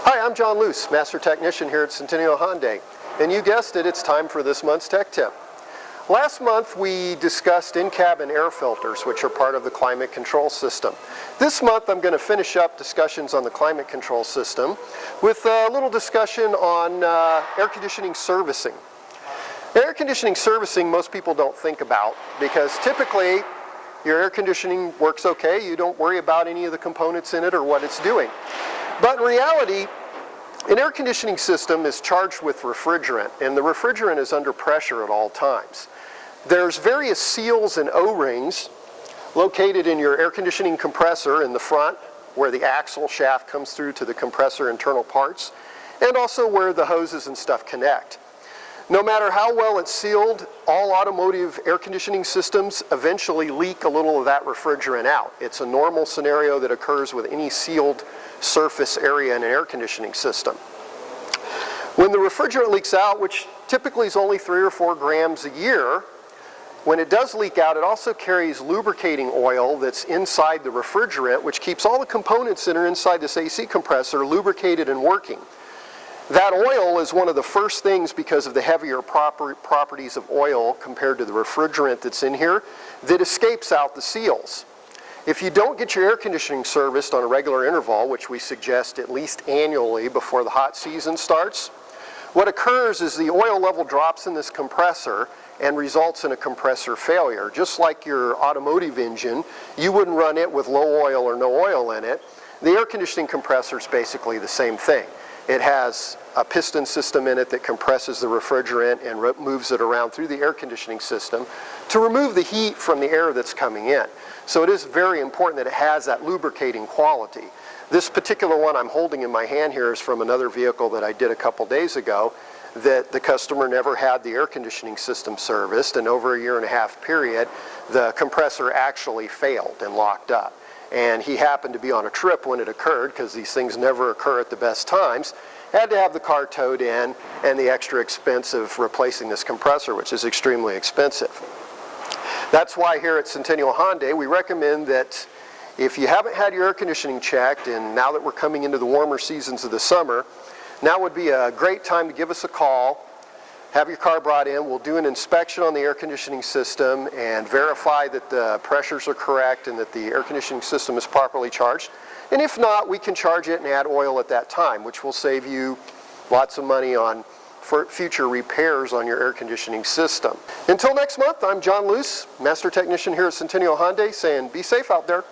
Hi, I'm John Luse, Master Technician here at Centennial Hyundai, and you guessed it, it's time for this month's Tech Tip. Last month we discussed in-cabin air filters, which are part of the climate control system. This month I'm going to finish up discussions on the climate control system with a little discussion on air conditioning servicing. Air conditioning servicing most people don't think about because typically your air conditioning works okay, you don't worry about any of the components in it or what it's doing. But in reality, an air conditioning system is charged with refrigerant, and the refrigerant is under pressure at all times. There's various seals and O-rings located in your air conditioning compressor in the front, where the axle shaft comes through to the compressor internal parts, and also where the hoses and stuff connect. No matter how well it's sealed, all automotive air conditioning systems eventually leak a little of that refrigerant out. It's a normal scenario that occurs with any sealed surface area in an air conditioning system. When the refrigerant leaks out, which typically is only 3 or 4 grams a year, when it does leak out, it also carries lubricating oil that's inside the refrigerant, which keeps all the components that are inside this AC compressor lubricated and working. That oil is one of the first things, because of the heavier properties of oil compared to the refrigerant that's in here, that escapes out the seals. If you don't get your air conditioning serviced on a regular interval, which we suggest at least annually before the hot season starts, what occurs is the oil level drops in this compressor and results in a compressor failure. Just like your automotive engine, you wouldn't run it with low oil or no oil in it. The air conditioning compressor is basically the same thing. It has a piston system in it that compresses the refrigerant and moves it around through the air conditioning system to remove the heat from the air that's coming in. So it is very important that it has that lubricating quality. This particular one I'm holding in my hand here is from another vehicle that I did a couple days ago, that the customer never had the air conditioning system serviced, and over a 1.5 year period, the compressor actually failed and locked up. And he happened to be on a trip when it occurred, because these things never occur at the best times. Had to have the car towed in, and the extra expense of replacing this compressor, which is extremely expensive. That's why here at Centennial Hyundai we recommend that if you haven't had your air conditioning checked, and now that we're coming into the warmer seasons of the summer, now would be a great time to give us a call, have your car brought in. We'll do an inspection on the air conditioning system and verify that the pressures are correct and that the air conditioning system is properly charged. And if not, we can charge it and add oil at that time, which will save you lots of money on future repairs on your air conditioning system. Until next month, I'm John Luce, Master Technician here at Centennial Hyundai, saying be safe out there.